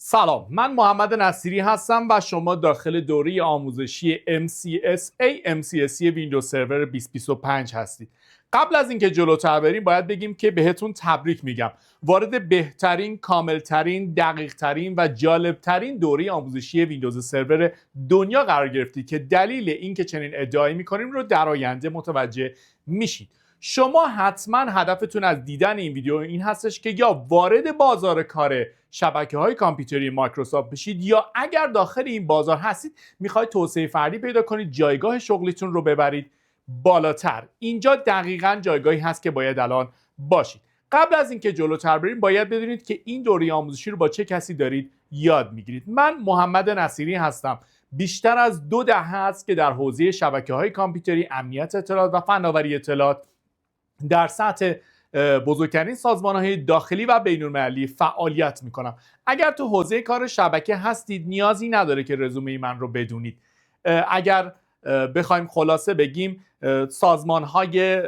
سلام، من محمد نصیری هستم و شما داخل دوره آموزشی MCSA ویندوز سرور 2025 هستید. قبل از اینکه جلوتر بریم باید بگیم که بهتون تبریک میگم. وارد بهترین، کاملترین، دقیقترین و جالبترین دوره آموزشی ویندوز سرور دنیا قرار گرفتید که دلیل اینکه چنین ادعایی میکنیم رو در آینده متوجه میشید. شما حتما هدفتون از دیدن این ویدیو این هستش که یا وارد بازار کار شبکه‌های کامپیوتری مایکروسافت بشید یا اگر داخل این بازار هستید میخواید توسعه فردی پیدا کنید، جایگاه شغلیتون رو ببرید بالاتر. اینجا دقیقاً جایگاهی هست که باید الان باشید. قبل از اینکه جلوتر بریم باید بدونید که این دوره آموزشی رو با چه کسی دارید یاد میگیرید. من محمد نصیری هستم. بیشتر از 2 دهه است که در حوزه شبکه‌های کامپیوتری، امنیت اطلاعات و فناوری اطلاعات در سطح بزرگترین سازمان‌های داخلی و بین‌المللی فعالیت می‌کنم. اگر تو حوزه کار شبکه هستید نیازی نداره که رزومه من رو بدونید. اگر بخوایم خلاصه بگیم سازمان‌های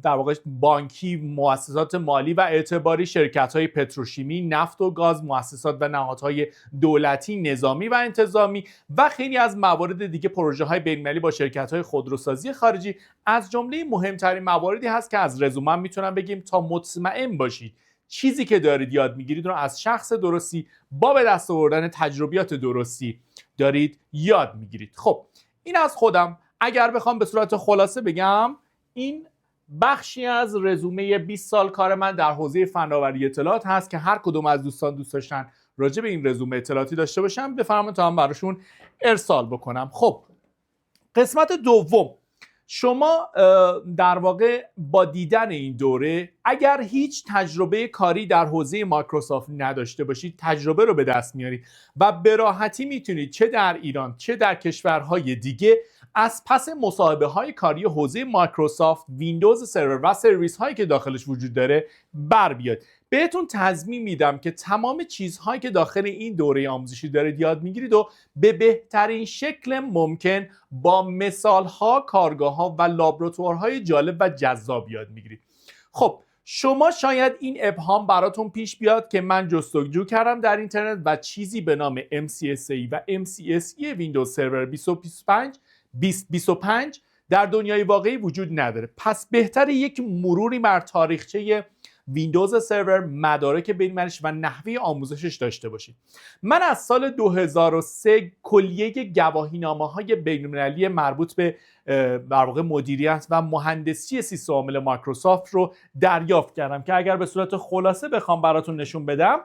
در واقع بانکی، مؤسسات مالی و اعتباری، شرکت‌های پتروشیمی، نفت و گاز، مؤسسات و نهادهای دولتی، نظامی و انتظامی و خیلی از موارد دیگه، پروژه‌های بین‌المللی با شرکت‌های خودروسازی خارجی از جمله مهمترین مواردی هست که از رزومه میتونم بگیم تا مطمئن باشید چیزی که دارید یاد میگیرید رو از شخص درستی با به دست آوردن تجربیات درستی دارید یاد میگیرید. خب این از خودم. اگر بخوام به صورت خلاصه بگم، این بخشی از رزومه 20 سال کار من در حوزه فناوری اطلاعات هست که هر کدوم از دوستان دوست داشتن راجع به این رزومه اطلاعاتی داشته باشم بفرمایید تا هم براشون ارسال بکنم. خب قسمت دوم، شما در واقع با دیدن این دوره اگر هیچ تجربه کاری در حوزه مایکروسافت نداشته باشید تجربه رو به دست میارید و به راحتی میتونید چه در ایران چه در کشورهای دیگه از پس مصاحبه های کاری حوزه مایکروسافت، ویندوز سرور و سرویس هایی که داخلش وجود داره بر بیاد. بهتون تضمین میدم که تمام چیزهایی که داخل این دوره آموزشی دارید یاد میگیرید و به بهترین شکل ممکن با مثالها، کارگاه‌ها و لابراتوارهای جالب و جذاب یاد میگیرید. خب شما شاید این ابهام براتون پیش بیاد که من جستجو کردم در اینترنت و چیزی به نام MCSA و MCSE ویندوز سرور 2025 در دنیای واقعی وجود نداره. پس بهتره یک مروری بر تاریخچه ویندوز سرور، مدارک بین‌المللیش و نحوه آموزشش داشته باشید. من از سال 2003 کلیه گواهینامه‌های بین‌المللی مربوط به در واقع مدیریت و مهندسی سیستم عامل مایکروسافت رو دریافت کردم که اگر به صورت خلاصه بخوام براتون نشون بدم،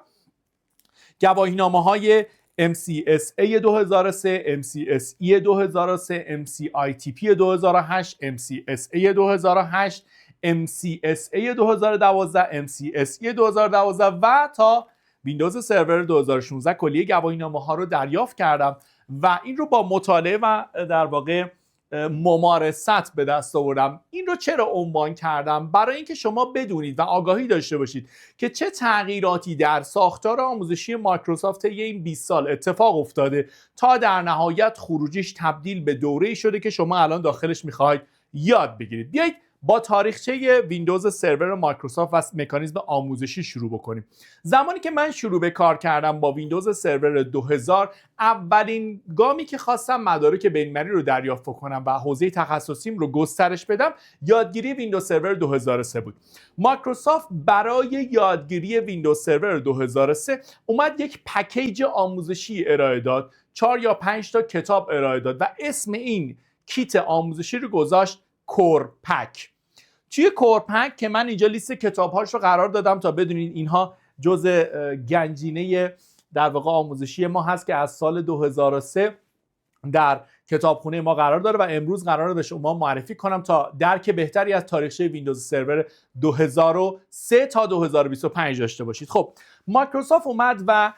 گواهینامه‌های MCSA 2003، MCSE 2003، MCITP 2008، MCSA 2008، MCSA 2012، MCSE 2012 و تا ویندوز سرور 2016 کلیه گواهینامه‌ها رو دریافت کردم و این رو با مطالعه و در واقع ممارست به دست آوردم. این رو چرا عنوان کردم؟ برای اینکه شما بدونید و آگاهی داشته باشید که چه تغییراتی در ساختار آموزشی مایکروسافت این 20 سال اتفاق افتاده تا در نهایت خروجیش تبدیل به دوره‌ای شده که شما الان داخلش میخواید یاد بگیرید. بیایید با تاریخچه ویندوز سرور مایکروسافت و مکانیزم آموزشی شروع بکنیم. زمانی که من شروع به کار کردم با ویندوز سرور 2000، اولین گامی که خواستم مدارک بین‌المللی رو دریافت کنم و حوزه تخصصیم رو گسترش بدم، یادگیری ویندوز سرور 2003 بود. مایکروسافت برای یادگیری ویندوز سرور 2003 اومد یک پکیج آموزشی ارائه داد، 4 یا 5 تا کتاب ارائه داد و اسم این کیت آموزشی رو گذاشت کور پک. توی کور پک که من اینجا لیست کتاب‌هاش رو قرار دادم تا بدونید اینها جزء گنجینه در واقع آموزشی ما هست که از سال 2003 در کتابخونه ما قرار داره و امروز قراره به شما معرفی کنم تا درک بهتری از تاریخچه ویندوز سرور 2003 تا 2025 داشته باشید. خب مایکروسافت اومد و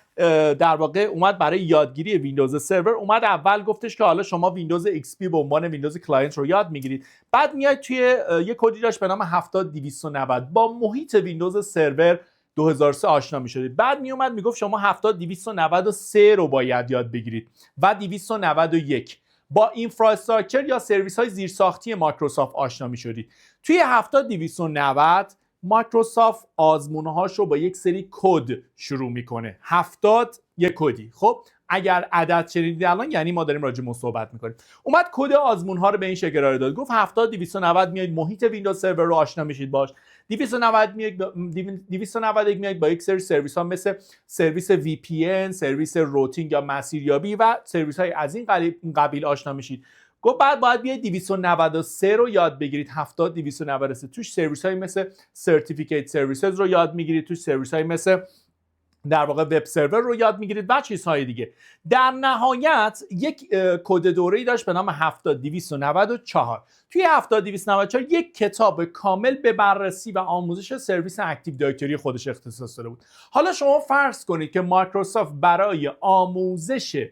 در واقع اومد برای یادگیری ویندوز سرور اومد اول گفتش که حالا شما ویندوز XP به عنوان ویندوز کلاینت رو یاد میگیرید، بعد میاد توی یک کدی داشت به نام 70290 با محیط ویندوز سرور 2003 آشنا می‌شدید. بعد میومد میگفت شما 70293 رو باید یاد بگیرید و 291 با اینفراستراکچر یا سرویس‌های زیرساختی مایکروسافت آشنا می‌شدید. توی 70290 مایکروسافت آزمونهاش رو با یک سری کد شروع میکنه. 70 یک کدی. خب اگر عدد شنیدید الان یعنی ما داریم راجع به صحبت میکنیم. اومد کد آزمون ها رو به این شکل ارائه داد، گفت 70290 میایید محیط ویندوز سرور رو آشنا میشید باش، 291 میایید با یک سری سرویس ها مثل سرویس VPN، سرویس روتینگ یا مسیریابی و سرویس های از این قبیل آشنا میشید. گفت بعد باید بیاید 293 رو یاد بگیرید، 70293 توش سرویس های مثل سرتیفیکیت سرویسز رو یاد میگیرید، توش سرویس های مثل در واقع وب سرور رو یاد میگیرید و چیزهای دیگه. در نهایت یک کد دوره‌ای داشت به نام 70294. توی 70294 یک کتاب کامل به بررسی و آموزش سرویس اکتیو دایرکتوری خودش اختصاص داده بود. حالا شما فرض کنید که مایکروسافت برای آموزش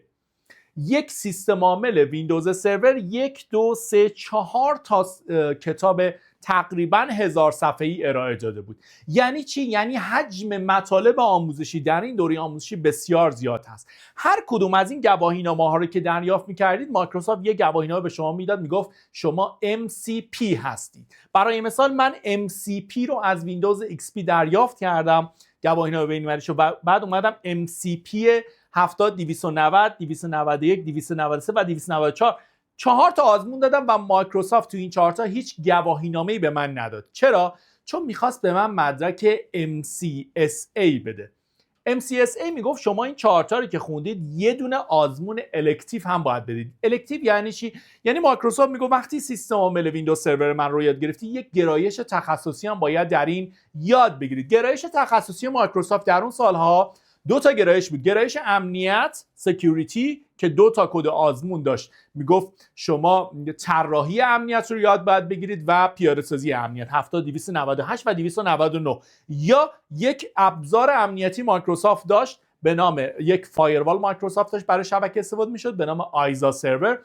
یک سیستم عامل ویندوز سرور 1 2 3 4 تا کتاب تقریبا 1000 صفحه‌ای ارائه داده بود. یعنی چی؟ یعنی حجم مطالب آموزشی در این دوره آموزشی بسیار زیاد هست. هر کدوم از این گواهینامه‌ها رو که دریافت می‌کردید، مایکروسافت یک گواهینامه به شما میداد، میگفت شما MCP هستید. برای مثال من MCP رو از ویندوز XP دریافت کردم، گواهینامه بین‌المللیش رو، بعد اومدم MCP 70290 291 293 و 294 4 تا آزمون دادم و مایکروسافت تو این 4 تا هیچ گواهینامه‌ای به من نداد. چرا؟ چون میخواست به من مدرک MCSA بده. MCSA میگفت شما این 4 تا رو که خوندید یه دونه آزمون الکتیو هم باید بدید. الکتیو یعنی چی؟ یعنی مایکروسافت میگفت وقتی سیستم عامل ویندوز سرور من رو یاد گرفتی، یک گرایش تخصصی هم باید در این یاد بگیرید. گرایش تخصصی مایکروسافت در اون سالها 2 تا گرایش بود. گرایش امنیت سکیوریتی که 2 تا کد آزمون داشت، میگفت شما طراحی امنیت رو یاد باید بگیرید و پیاده سازی امنیت 70298 و 299. یا یک ابزار امنیتی مایکروسافت داشت به نام یک فایروال مایکروسافت داشت برای شبکه استفاده میشد به نام آیزا سرور،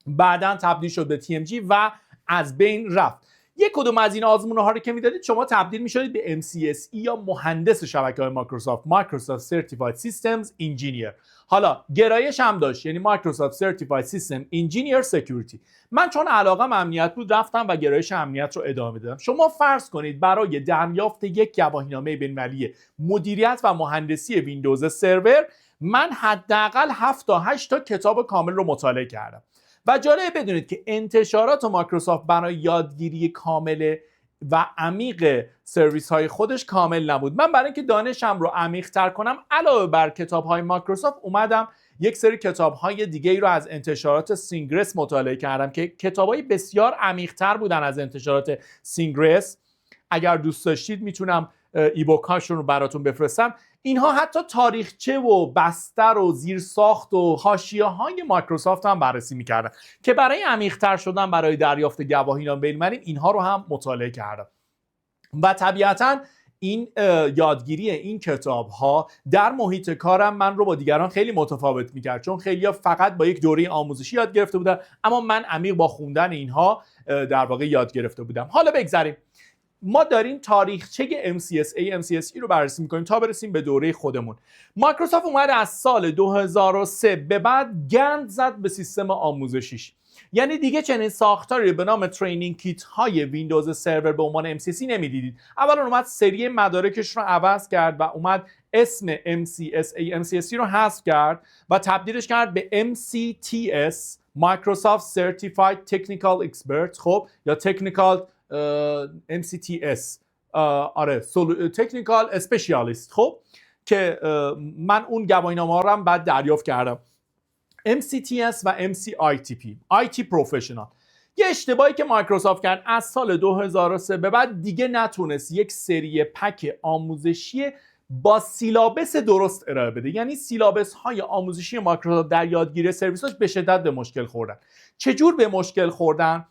بعداً تبدیل شد به TMG و از بین رفت. یک کدوم از این آزمون‌ها رو که میدادید شما تبدیل می‌شدید به MCSE یا مهندس شبکه‌های مایکروسافت Certified Systems Engineer. حالا گرایش هم داشت، یعنی مایکروسافت Certified System Engineer Security. من چون علاقم امنیت بود رفتم و گرایش امنیت رو ادامه دادم. شما فرض کنید برای دریافت یک گواهینامه بین‌المللی مدیریت و مهندسی ویندوز سرور من حداقل 7 تا 8 تا کتاب کامل رو مطالعه کردم. و جالب بدونید که انتشارات مایکروسافت برای یادگیری کامل و عمیق سرویس های خودش کامل نبود. من برای اینکه دانشم رو عمیق تر کنم علاوه بر کتاب های مایکروسافت اومدم یک سری کتاب های دیگه ای رو از انتشارات سینگرس مطالعه کردم که کتاب های بسیار عمیق تر بودن از انتشارات سینگرس. اگر دوست داشتید میتونم ایبوک هاشون رو براتون بفرستم. اینها حتی تاریخچه و بستر و زیرساخت و حاشیه‌های مایکروسافت هم بررسی می‌کردن که برای عمیق‌تر شدن برای دریافت گواهینامه بین‌المللی اینها رو هم مطالعه کردم. و طبیعتاً این یادگیری این کتاب‌ها در محیط کارم من رو با دیگران خیلی متفاوت می‌کرد، چون خیلی‌ها فقط با یک دوره آموزشی یاد گرفته بودن، اما من عمیق با خوندن اینها در واقع یاد گرفته بودم. حالا بگذریم. ما داریم تاریخچه MCSA رو بررسی میکنیم تا برسیم به دوره خودمون. مایکروسافت اومد از سال 2003 به بعد گند زد به سیستم آموزشیش. یعنی دیگه چنین ساختاری به نام ترینینگ کیت های ویندوز سرور به عنوان MCSE نمیدیدید. اولا اومد سری مدارکش رو عوض کرد و اومد اسم MCSE رو حذف کرد و تبدیلش کرد به MCTS Microsoft Certified Technical Expert، خب یا Technical MCTS آره تکنیکال اسپشیالیست. خب که من اون گواهینامه‌ها رو هم بعد دریافت کردم. MCTS و MCITP IT Professional. یه اشتباهی که مایکروسافت کرد از سال 2003 به بعد دیگه نتونست یک سری پک آموزشی با سیلابس درست ارائه بده. یعنی سیلابس های آموزشی مایکروسافت در یادگیری سرویساش به شدت به مشکل خوردن. چجور به مشکل خوردن؟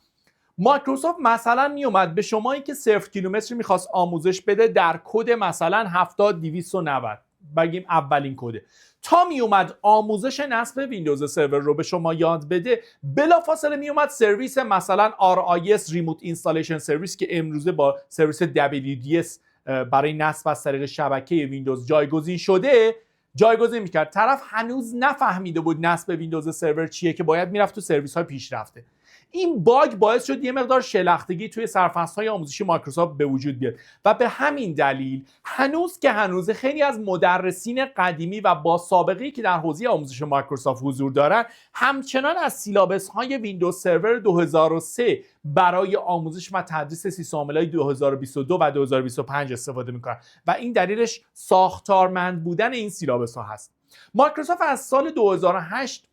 مایکروسافت مثلا میومد به شمایی که 0 کیلومتر میخواست آموزش بده در کد مثلا 70290 بگیم اولین کده، تا میومد آموزش نصب ویندوز سرور رو به شما یاد بده، بلافاصله میومد سرویس مثلا RIS Remote Installation Service که امروزه با سرویس WDS برای نصب از طریق شبکه ویندوز جایگزین شده جایگزین میکرد. طرف هنوز نفهمیده بود نصب ویندوز سرور چیه که باید میرفت تو سرویس های پیشرفته. این باگ باعث شد یه مقدار شلختگی توی سرفصل‌های آموزشی مایکروسافت به وجود بیاد و به همین دلیل هنوز خیلی از مدرسین قدیمی و با سابقه‌ای که در حوزه آموزش مایکروسافت حضور دارن همچنان از سیلابس‌های ویندوز سرور 2003 برای آموزش و تدریس سیستم‌عامل‌های 2022 و 2025 استفاده می‌کنن و این دلیلش ساختارمند بودن این سیلابس‌ها هست. مایکروسافت از سال 2008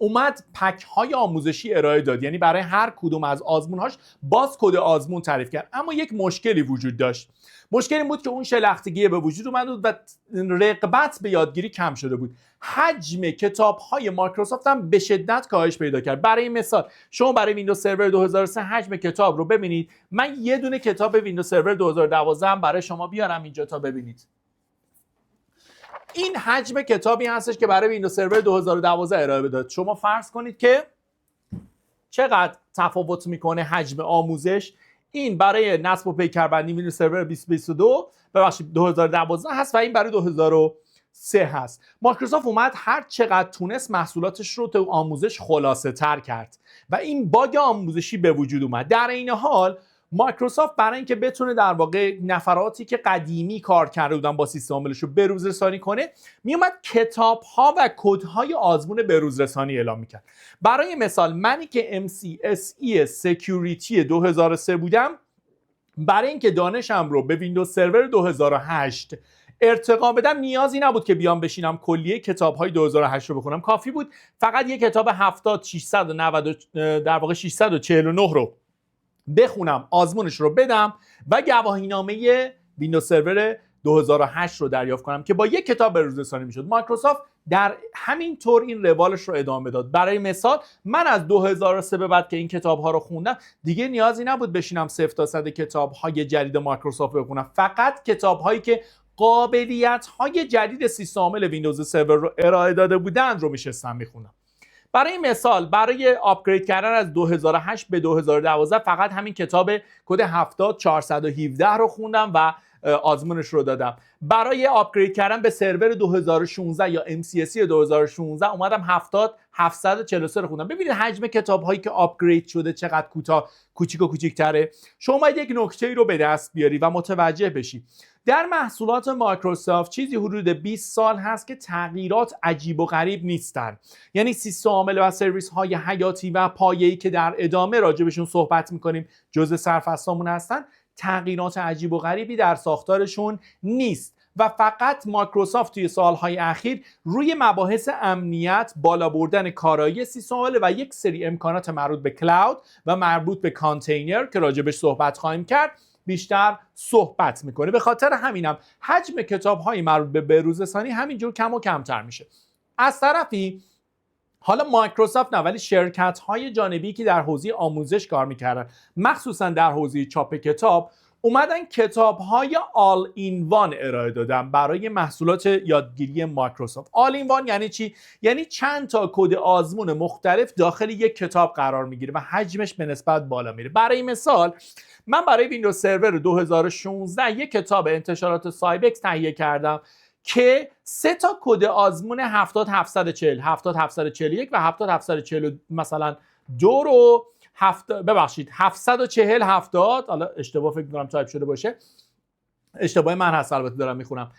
اومد پک های آموزشی ارائه داد، یعنی برای هر کدوم از آزمونهاش باز کد آزمون تعریف کرد، اما یک مشکلی وجود داشت. مشکل این بود که اون شلختگی به وجود اومد و رغبت به یادگیری کم شده بود. حجم کتاب های مایکروسافت هم به شدت کاهش پیدا کرد. برای مثال شما برای ویندوز سرور 2003 حجم کتاب رو ببینید. من یه دونه کتاب ویندوز سرور 2012 هم برای شما بیارم اینجا تا ببینید. این حجم کتابی هستش که برای ویندوز سرور 2012 ارائه داد. شما فرض کنید که چقدر تفاوت میکنه حجم آموزش. این برای نصب و پیکربندی ویندوز سرور 2012 هست و این برای 2003 هست. مایکروسافت اومد هر چقدر تونست محصولاتش رو تو آموزش خلاصه تر کرد و این باگ آموزشی به وجود اومد. در این حال مایکروسافت برای اینکه بتونه در واقع نفراتی که قدیمی کار کرده بودن با سیستم عاملش رو بروز رسانی کنه، میومد کتاب‌ها و کدهای آزمون بروز رسانی اعلام میکرد. برای مثال منی که MCSE سکیوریتی 2003 بودم، برای اینکه دانشم رو به ویندوز سرور 2008 ارتقا بدم نیازی نبود که بیام بشینم کلیه کتاب‌های 2008 رو بخونم. کافی بود فقط یک کتاب 649 رو بخونم، آزمونش رو بدم و گواهینامه ویندوز سرور 2008 رو دریافت کنم که با یک کتاب بروز رسانی میشد. مایکروسافت در همین طور این روالش رو ادامه داد. برای مثال من از 2003 به بعد که این کتاب ها رو خوندم دیگه نیازی نبود بشینم 0 تا 100 کتاب های جدید مایکروسافت بخونم، فقط کتاب هایی که قابلیت های جدید سیستم عامل ویندوز سرور رو ارائه داده بودند رو میشستم میخونم. برای مثال برای آپگرید کردن از 2008 به 2012 فقط همین کتاب کد 70417 رو خوندم و آزمونش رو دادم. برای آپگرید کردن به سرور 2016 یا MCSE 2016 اومدم 70743 رو خوندم. ببینید حجم کتاب هایی که آپگرید شده چقدر کوچیک و کوچیک‌تره. شما باید یک نکته رو به دست بیاری و متوجه بشی. در محصولات مایکروسافت چیزی حدود 20 سال هست که تغییرات عجیب و غریب نیستن. یعنی سیستم عامل و سرویس های حیاتی و پایه‌ای که در ادامه راجبشون صحبت می‌کنیم جزء سرفصلمون هستن، تغییرات عجیب و غریبی در ساختارشون نیست و فقط مایکروسافت توی سالهای اخیر روی مباحث امنیت، بالا بردن کارایی سیستم عامل و یک سری امکانات مربوط به کلاود و مربوط به کانتینر که راجبش صحبت خواهیم کرد بیشتر صحبت میکنه. به خاطر همینم حجم کتاب‌های مربوط به بروزرسانی همینجور کم و کمتر میشه. از طرفی حالا مایکروسافت نه، ولی شرکت‌های جانبی که در حوزه آموزش کار میکردن مخصوصا در حوزه چاپ کتاب اومدن کتاب‌های آل این وان ارائه دادن برای محصولات یادگیری مایکروسافت. آل این وان یعنی چی؟ یعنی چند تا کد آزمون مختلف داخل یک کتاب قرار میگیره و حجمش به نسبت بالا میره. برای مثال من برای ویندوز سرور 2016 یک کتاب انتشارات سایبکس تهیه کردم که 3 تا کد آزمون 70740 70741 و 70740 مثلا 2 رو 740 70 حالا اشتباه فکر می‌کنم تایپ شده باشه، اشتباه من هست البته دارم میخونم،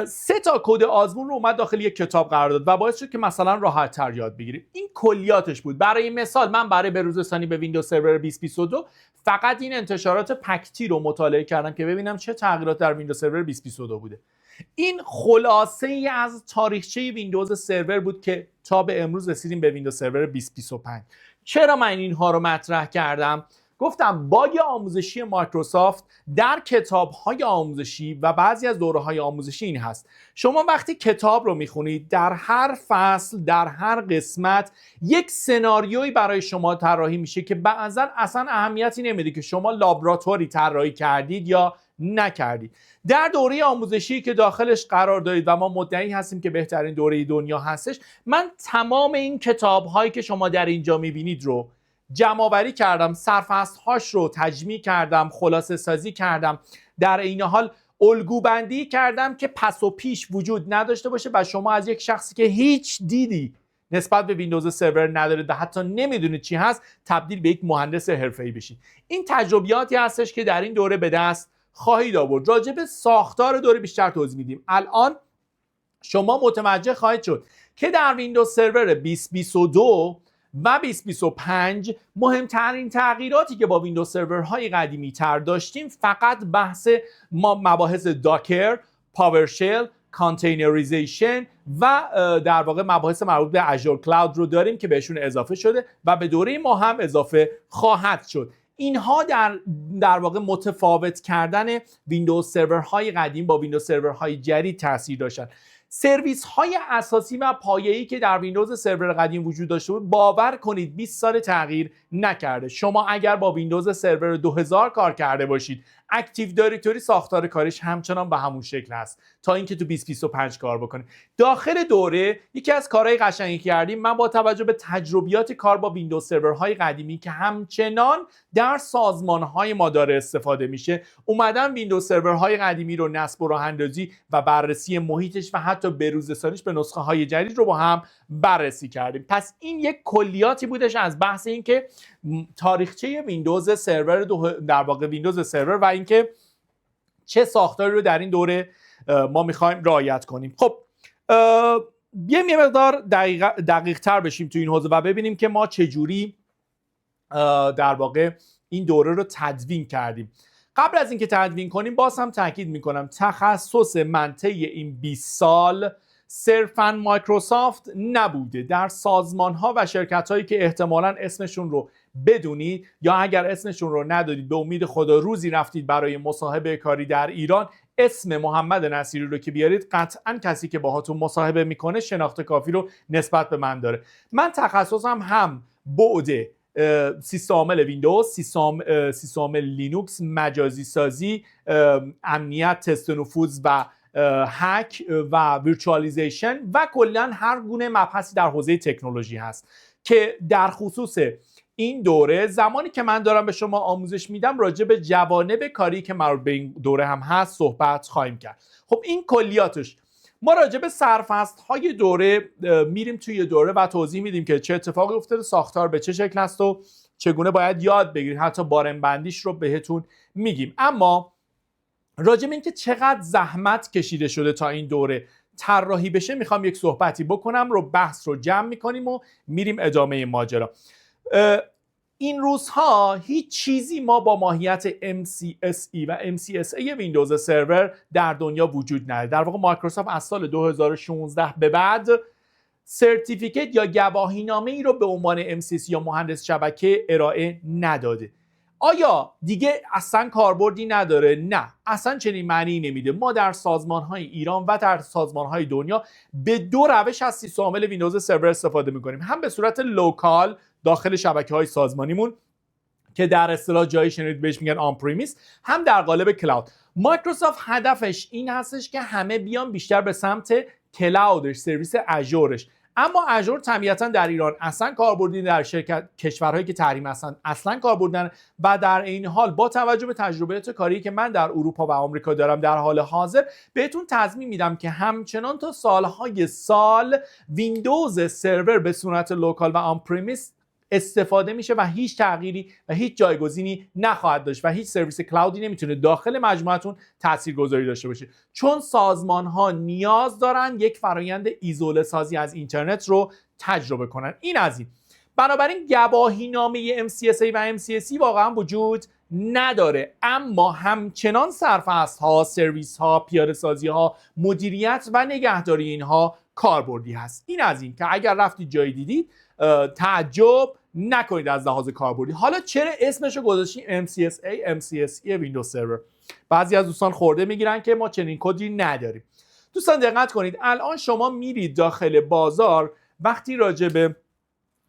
3 تا کد آزمون رو اومد داخل یک کتاب قرار داد و باعث شد که مثلا راحت تر یاد بگیریم. این کلیاتش بود. برای مثال من برای بروزرسانی به ویندوز سرور 2022 فقط این انتشارات پکتی رو مطالعه کردم که ببینم چه تغییرات در ویندوز سرور 2022 بوده. این خلاصه ای از تاریخچه ویندوز سرور بود که تا به امروز رسیدیم به ویندوز سرور 2025. چرا من اینها رو مطرح کردم؟ گفتم باگ آموزشی مایکروسافت در کتاب‌های آموزشی و بعضی از دوره‌های آموزشی این هست: شما وقتی کتاب رو می‌خونید در هر فصل، در هر قسمت یک سناریویی برای شما طراحی میشه که بعضاً اصلا اهمیتی نمیده که شما لابراتواری طراحی کردید یا نکردید. در دوره آموزشی که داخلش قرار دارید و ما مدعی هستیم که بهترین دوره دنیا هستش، من تمام این کتاب‌هایی که شما در اینجا می‌بینید رو جمع‌آوری کردم، سرفصل‌هاش رو تجمیع کردم، خلاصه سازی کردم، در این حال الگوبندی کردم که پس و پیش وجود نداشته باشه و شما از یک شخصی که هیچ دیدی نسبت به ویندوز سرور ندارید و حتی نمیدونید چی هست، تبدیل به یک مهندس حرفه‌ای بشید. این تجربیاتی هستش که در این دوره به دست خواهید آورد. راجع به ساختار دوره بیشتر توضیح میدیم. الان شما متوجه خواهید شد که در ویندوز سرور 2022 و 2025 مهمترین تغییراتی که با ویندوز سرورهای قدیمی تر داشتیم فقط بحث مباحث داکر، پاورشل، کانتینریزیشن و در واقع مباحث مربوط به اژور کلاود رو داریم که بهشون اضافه شده و به دوره ما هم اضافه خواهد شد. اینها در واقع متفاوت کردن ویندوز سرورهای قدیم با ویندوز سرورهای جدید تاثیر داشتن. سرویس های اساسی و پایه‌ای که در ویندوز سرور قدیم وجود داشته بود، باور کنید 20 سال تغییر نکرده. شما اگر با ویندوز سرور 2000 کار کرده باشید، اکتیو دایرکتوری ساختار کارش همچنان به همون شکل است تا اینکه تو 2025 کار بکنه. داخل دوره یکی از کارهای قشنگی کردیم، من با توجه به تجربیات کار با ویندوز سرورهای قدیمی که همچنان در سازمانهای ما داره استفاده میشه، اومدم ویندوز سرورهای قدیمی رو نصب و راه‌اندازی و بررسی محیطش و حتی بروزرسانیش به نسخه های جدید رو با هم بررسی کردیم. پس این یک کلیاتی بودش از بحث این که تاریخچه ویندوز سرور در واقع ویندوز سرور و اینکه چه ساختاری رو در این دوره ما میخوایم رعایت کنیم. خب یه مقدار دقیق تر بشیم تو این حوزه و ببینیم که ما چجوری در واقع این دوره رو تدوین کردیم. قبل از اینکه تدوین کنیم باز هم تاکید میکنم تخصص من طی این 20 سال صرفاً مایکروسافت نبوده. در سازمان‌ها و شرکت‌هایی که احتمالاً اسمشون رو بدونید یا اگر اسمشون رو ندارید به امید خدا روزی رفتید برای مصاحبه کاری در ایران، اسم محمد نصیری رو که بیارید قطعاً کسی که باهاتون مصاحبه میکنه شناخت کافی رو نسبت به من داره. من تخصصم هم بعد سیستم عامل ویندوز، سیستم عامل لینوکس، مجازی سازی، امنیت، تست نفوذ و هک و ویرچوالیزیشن و کلا هر گونه مبحثی در حوزه تکنولوژی هست که در خصوص این دوره زمانی که من دارم به شما آموزش میدم راجع به جوانب کاری که مربوط به این دوره هم هست صحبت خواهیم کرد. خب این کلیاتش. ما راجع به سرفصل‌های دوره میریم توی دوره و توضیح میدیم که چه اتفاقی افتاده، ساختار به چه شکل است و چگونه باید یاد بگیرید، حتی بارم بندیش رو بهتون میگیم. اما راجع به اینکه چقدر زحمت کشیده شده تا این دوره طراحی بشه میخوام یک صحبتی بکنم، رو بحث رو جمع میکنیم و میریم ادامه ماجرا. این روزها هیچ چیزی ما با ماهیت MCSE و MCSA ویندوز سرور در دنیا وجود نداره. در واقع مایکروسافت از سال 2016 به بعد سرتیفیکت یا گواهینامه ای رو به عنوان MCSE یا مهندس شبکه ارائه نداده. آیا دیگه اصلا کاربردی نداره؟ نه، اصلا چنین معنی نمیده. ما در سازمان‌های ایران و در سازمان‌های دنیا به دو روش از سیستم عامل ویندوز سرور استفاده می‌کنیم. هم به صورت لوکال داخل شبکه‌های سازمانیمون که در اصطلاح جایی شنید بهش میگن آن پریمیس، هم در قالب کلاود. مایکروسافت هدفش این هستش که همه بیان بیشتر به سمت کلاودش، سرویس اژورش. اما اژور طبیعتاً در ایران اصلا کاربردی، در کشورهایی که تحریم هستن اصلا کاربردی و در این حال با توجه به تجربیات کاری که من در اروپا و آمریکا دارم در حال حاضر بهتون تضمین میدم که همچنان تا سالهای سال ویندوز سرور به صورت لوکال و آن پریمیس استفاده میشه و هیچ تغییری و هیچ جایگزینی نخواهد داشت و هیچ سرویس کلاودی نمیتونه داخل مجموعتون تاثیرگذاری داشته باشه، چون سازمان ها نیاز دارن یک فرایند ایزوله سازی از اینترنت رو تجربه کنن. این از این. بنابراین گواهینامه MCSA و MCSE واقعا وجود نداره، اما همچنان سرفصل ها، سرویس ها، پیاده سازی ها، مدیریت و نگهداری اینها کاربردی هست. این از این که اگر رفتید جایی دیدید تعجب نکنید از لحاظ کاربردی. حالا چرا اسمشو گذاشتیم MCSA MCSE ویندوز سرور؟ بعضی از دوستان خورده میگیرن که ما چنین کدی نداریم. دوستان دقت کنید، الان شما میرید داخل بازار، وقتی راجع به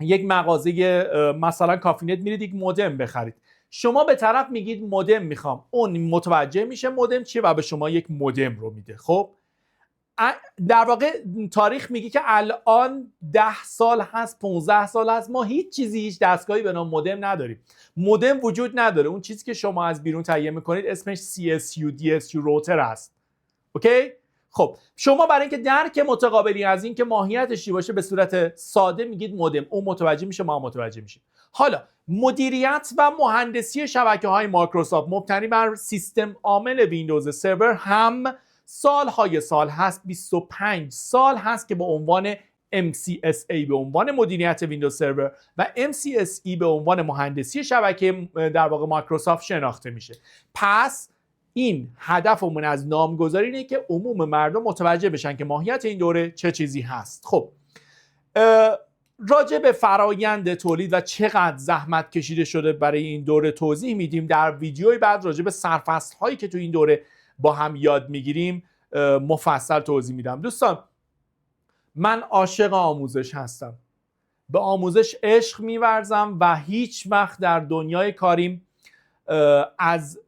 یک مغازه مثلا کافینت میرید یک مودم بخرید، شما به طرف میگید مودم میخوام، اون متوجه میشه مودم چیه و به شما یک مودم رو میده. خب در واقع تاریخ میگه که الان 10 سال هست، 15 سال هست، ما هیچ چیزی، هیچ دستگاهی به نام مودم نداریم. مودم وجود نداره. اون چیزی که شما از بیرون تهیه میکنید اسمش CSU DSU روتر است. اوکی؟ خب شما برای اینکه درک متقابلی از این که ماهیتش چی باشه به صورت ساده میگید مودم، اون متوجه میشه، ما متوجه میشیم. حالا مدیریت و مهندسی شبکه‌های مایکروسافت مبتنی بر سیستم عامل ویندوز سرور هم سالهای سال هست، 25 سال هست که به عنوان MCSA به عنوان مدیریت ویندوز سرور و MCSE به عنوان مهندسی شبکه در واقع مایکروسافت شناخته میشه. پس این هدفمون از نامگذاری اینه که عموم مردم متوجه بشن که ماهیت این دوره چه چیزی هست. خب راجع به فرایند تولید و چقدر زحمت کشیده شده برای این دوره توضیح میدیم. در ویدیوی بعد راجع به سرفصل هایی که تو این دوره با هم یاد میگیریم مفصل توضیح میدم. دوستان من عاشق آموزش هستم، به آموزش عشق میورزم و هیچ وقت در دنیای کاریم از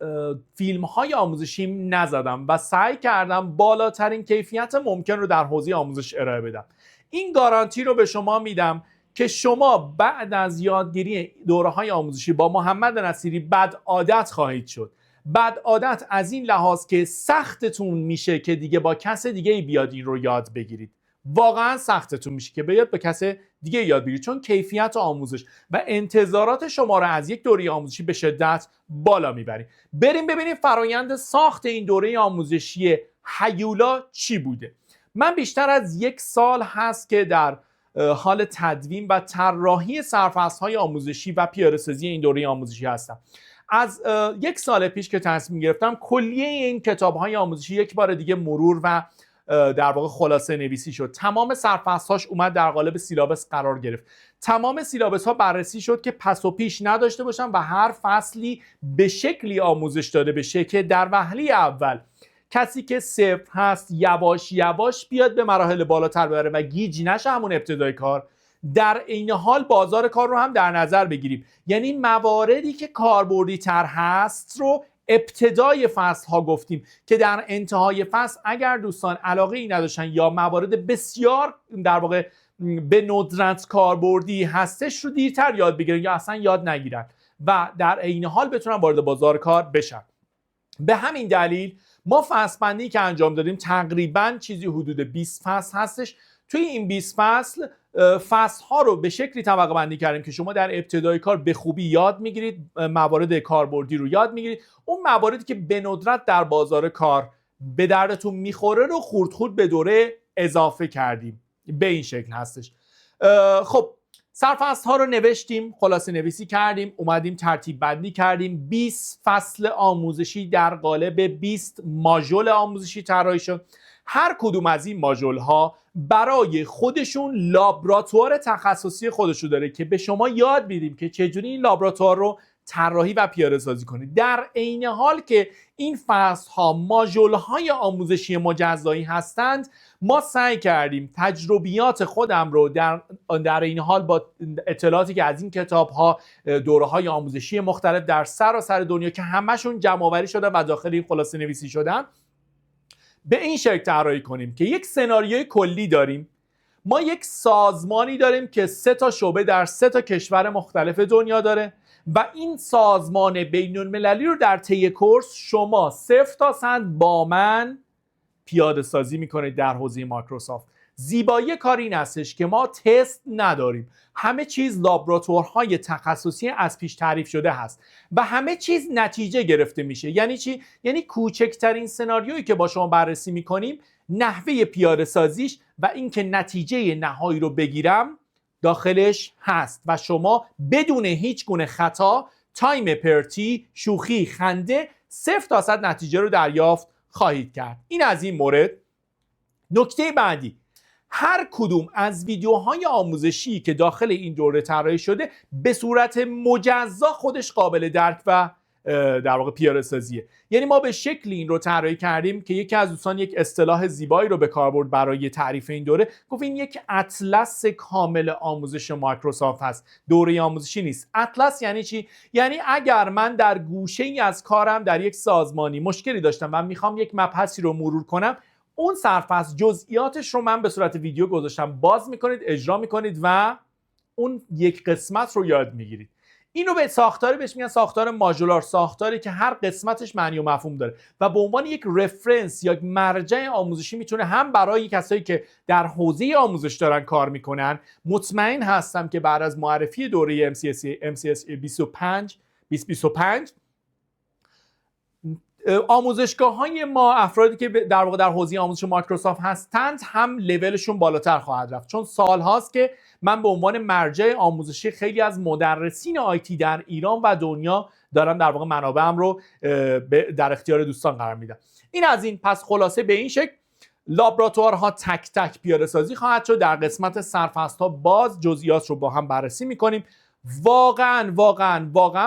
فیلم های آموزشیم نزدم و سعی کردم بالاترین کیفیت ممکن رو در حوزه آموزش ارائه بدم. این گارانتی رو به شما میدم که شما بعد از یادگیری دوره های آموزشی با محمد نصیری بد عادت خواهید شد. بد عادت از این لحاظ که سختتون میشه که دیگه با کس دیگه بیاد این رو یاد بگیرید. واقعا سختتون میشه که بیاد با کس دیگه یاد بگیرید، چون کیفیت آموزش و انتظارات شما رو از یک دوره آموزشی به شدت بالا میبرید. بریم ببینیم فرایند ساخت این دوره آموزشی هیولا چی بوده. من بیشتر از 1 سال هست که در حال تدوین و طراحی سرفصل‌های آموزشی و پیاده‌سازی این دوره آموزشی هستم. از 1 سال پیش که تصمیم گرفتم کلیه این کتاب‌های آموزشی یک بار دیگه مرور و در واقع خلاصه نویسی شد. تمام سرفصل‌هاش اومد در قالب سیلابس قرار گرفت. تمام سیلابس‌ها بررسی شد که پس و پیش نداشته باشن و هر فصلی به شکلی آموزش داده بشه که در وهله اول کسی که صفر هست یواش یواش بیاد به مراحل بالاتر ببره و گیج نشه همون ابتدای کار. در عین حال بازار کار رو هم در نظر بگیریم، یعنی مواردی که کاربردی تر هست رو ابتدای فصل ها گفتیم که در انتهای فصل اگر دوستان علاقه ای نداشتن یا موارد بسیار در واقع به ندرت کاربردی هستش رو دیرتر یاد بگیرن یا اصلا یاد نگیرن و در عین حال بتونن وارد بازار کار بشن. به همین دلیل ما فصل بندی که انجام دادیم تقریبا چیزی حدود 20 فصل هستش. توی این 20 فصل ها رو به شکلی طبقه بندی کردیم که شما در ابتدای کار به خوبی یاد میگیرید، موارد کاربردی رو یاد میگیرید، اون مواردی که به ندرت در بازار کار به دردتون میخوره رو خورد خورد به دوره اضافه کردیم. به این شکل هستش. خب سرفصل ها رو نوشتیم، خلاصه نویسی کردیم، اومدیم ترتیب بندی کردیم. 20 فصل آموزشی در قالب 20 ماژول آموزشی طراحی شد. هر کدوم از این ماژول ها برای خودشون لابراتوار تخصصی خودشو داره که به شما یاد میدیم که چجوری این لابراتوار رو طراحی و پیاده سازی کنید. در عین حال که این فصل ها ماژول های آموزشی مجزایی هستند، ما سعی کردیم تجربیات خودم رو در این حال با اطلاعاتی که از این کتاب ها دوره های آموزشی مختلف در سراسر دنیا که همشون جمع آوری شدن و داخل این خلاصه نویسی شدن به این شکل طراحی کنیم که یک سناریوی کلی داریم. ما یک سازمانی داریم که 3 تا شعبه در 3 تا کشور مختلف دنیا داره و این سازمان بین المللی رو در طی کورس شما 0 تا 100 با من پیاده سازی میکنید در حوزه مایکروسافت. زیبایی کار این هستش که ما تست نداریم، همه چیز لابراتوارهای تخصصی از پیش تعریف شده هست و همه چیز نتیجه گرفته میشه. یعنی چی؟ یعنی کوچکترین سناریویی که با شما بررسی میکنیم نحوه پیاده سازیش و اینکه نتیجه نهایی رو بگیرم داخلش هست و شما بدون هیچ گونه خطا، تایم پرتی، شوخی، خنده 0 تا 100 نتیجه رو دریافت خواهید کرد. این از این مورد. نکته بعدی، هر کدوم از ویدیوهای آموزشی که داخل این دوره طراحی شده به صورت مجزا خودش قابل درک و در واقع پیاده سازیه. یعنی ما به شکلی این رو طراحی کردیم که یکی از دوستان یک اصطلاح زیبایی رو به کار برد برای تعریف این دوره، گفت این یک اطلس کامل آموزش مایکروسافت هست، دوره آموزشی نیست. اطلس یعنی چی؟ یعنی اگر من در گوشه‌ای از کارم در یک سازمانی مشکلی داشتم و میخوام یک مبحثی رو مرور کنم، اون سرفصل جزئیاتش رو من به صورت ویدیو گذاشتم، باز میکنید، اجرا میکنید و اون یک قسمت رو یاد میگیرید. اینو به ساختاری بهش میگن ساختار ماژولار، ساختاری که هر قسمتش معنی و مفهوم داره و به عنوان یک رفرنس یا یک مرجع آموزشی میتونه هم برای کسایی که در حوزه آموزش دارن کار میکنن. مطمئن هستم که بعد از معرفی دوره MCSA 2025 آموزشگاه‌های ما، افرادی که در واقع در حوزه آموزش مایکروسافت هستند، هم لولشون بالاتر خواهد رفت، چون سالهاست که من به عنوان مرجع آموزشی خیلی از مدرسین آیتی در ایران و دنیا دارم در واقع منابعم رو در اختیار دوستان قرار میدم. این از این. پس خلاصه به این شکل لابراتوارها تک تک پیاده سازی خواهد شد. در قسمت سرفصل‌ها باز جزئیات رو با هم بررسی می‌کنیم. واقعا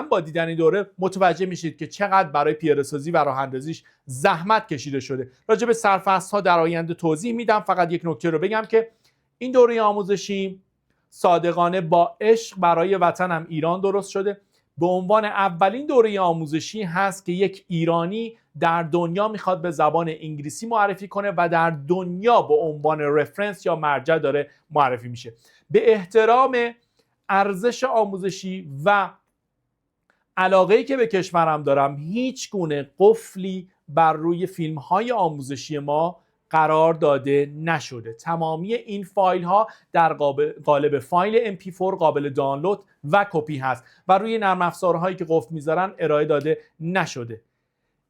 با دیدن این دوره متوجه میشید که چقدر برای پیاده سازی و راه اندازیش زحمت کشیده شده. راجع به سرفصل‌ها در آینده توضیح میدم. فقط یک نکته رو بگم که این دوره آموزشی صادقانه با عشق برای وطنم ایران درست شده. به عنوان اولین دوره آموزشی هست که یک ایرانی در دنیا میخواد به زبان انگلیسی معرفی کنه و در دنیا به عنوان رفرنس یا مرجع داره معرفی میشه. به احترام ارزش آموزشی و علاقه‌ای که به کشورم دارم، هیچ گونه قفلی بر روی فیلم‌های آموزشی ما قرار داده نشده. تمامی این فایل ها در قالب فایل MP4 قابل دانلود و کپی هست و روی نرم افزارهایی که قفل میذارن ارائه داده نشده.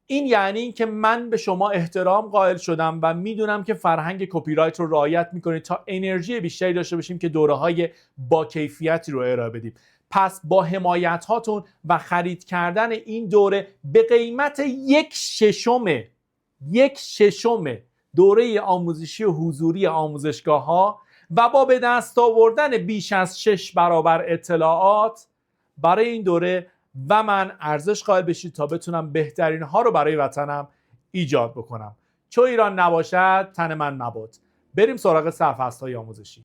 این یعنی این که من به شما احترام قائل شدم و میدونم که فرهنگ کپی رایت رو رعایت میکنید تا انرژی بیشتری داشته باشیم که دوره‌های با کیفیتی رو ارائه بدیم. پس با حمایت هاتون و خرید کردن این دوره به قیمت یک ششم دوره آموزشی و حضوری آموزشگاه‌ها و با به دست آوردن بیش از 6 برابر اطلاعات برای این دوره و من ارزش قائل بشید تا بتونم بهترین ها رو برای وطنم ایجاد بکنم. چون ایران نباشد تن من مباد. بریم سراغ سرفصل‌های آموزشی.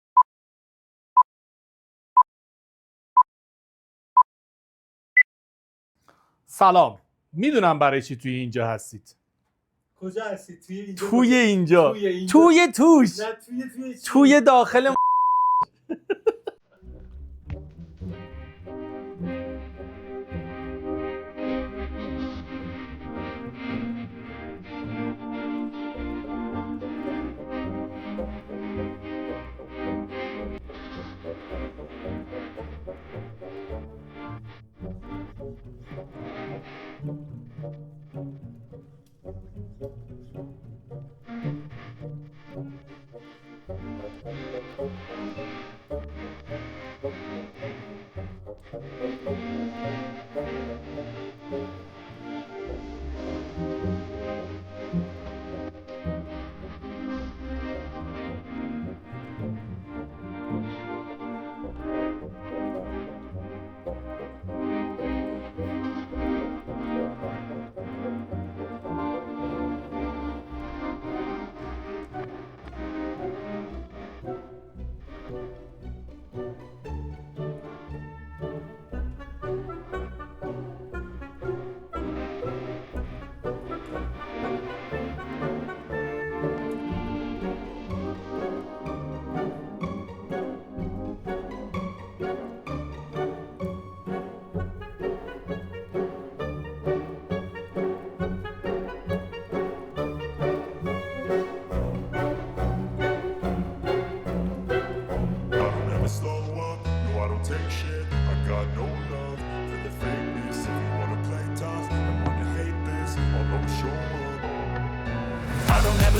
سلام. میدونم برای چی توی اینجا هستید. کجا هستید؟ توی اینجا. توی داخل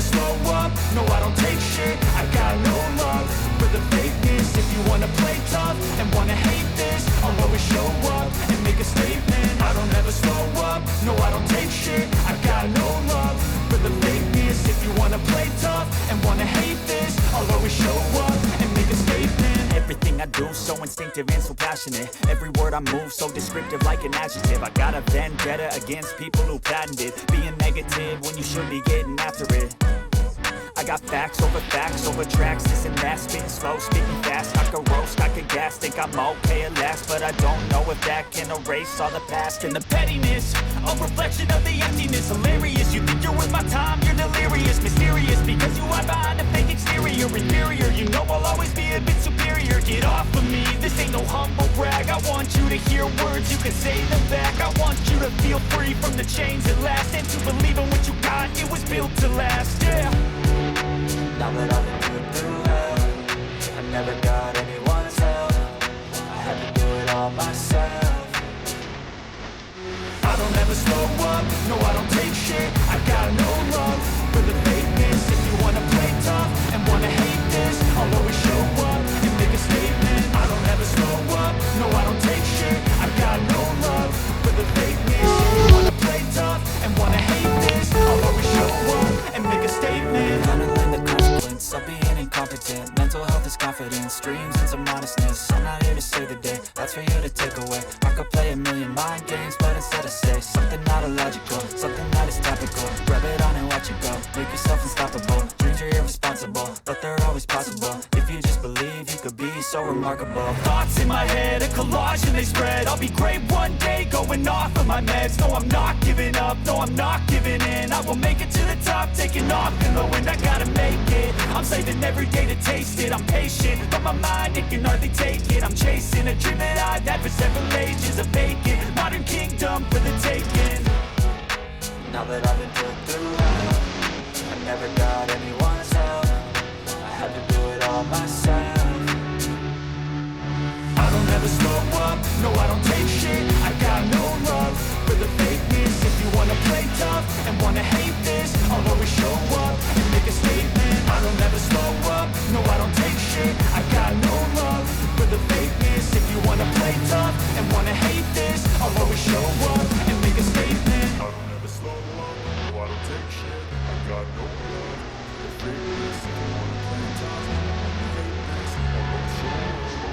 Slow up, no I don't take shit. I got no love for the fakeness. If you wanna play tough and wanna hate this, I'll always show up and make a statement. I don't ever slow up, no I don't take shit. I got no love for the fakeness. If you wanna play tough and wanna hate this, I'll always show up and make a statement. Everything I do so instinctive and so passionate. Every word I move so descriptive like an adjective. I got a vendetta against people who patented being negative when you should be getting after it. I got facts over tracks, this and that, spitting slow, speaking fast, I could roast, I could gas, think I'm okay at last, but I don't know if that can erase all the past and the pettiness, a reflection of the emptiness, hilarious, you think you're worth my time, you're delirious, mysterious, because you hide behind a fake exterior, inferior, you know I'll always be a bit superior, get off of me, this ain't no humble brag. I want you to hear words, you can say them back. I want you to feel free from the chains that last, and to believe in what you got, it was built to last, yeah. Now that I've been put through hell, I never got anyone's help. I had to do it all myself. I don't ever slow up, no I don't take shit. I got no love for the fakeness. If you wanna play tough and wanna hate this, I'll always show up and make a statement. I don't ever slow up, no I don't take shit. I got no love for the fakeness. If you wanna play tough and wanna hate this, I'll always show up and make a statement. Handling the consequence of being incompetent. Mental health is confidence, dreams and some modestness. I'm not here to save the day, that's for you to take away. I could play a million mind games, but instead I say something not illogical, something that is topical. Rub it on and watch it go, make yourself unstoppable. Dreams are irresponsible, but they're always possible. If you just believe, you could be so remarkable. Thoughts in my head, a collage and they spread. I'll be great one day, going off of my meds. No, I'm not giving up, no, I'm not giving in. I will make it to the top, taking off in the wind. I gotta make it, I'm saving every day to taste it. I'm patient, but my mind, it can hardly take it. I'm chasing a dream that I've had for several ages, a vacant modern kingdom for the taking. Now that I've been put through hell, I never got anyone's help. I had to do it all myself. I don't ever slow up, no I don't take shit. I got no love for the fakeness. If you wanna play tough and wanna hate this, I'll always show up and make a statement. I don't ever slow up, no I don't take shit. I got no love for the fakeness. If you wanna play tough and wanna hate this, I'll always show up and make a statement. I don't ever slow up, no I don't take shit. I got no love for the fakeness. If you wanna play tough and wanna hate this, I'll always show up.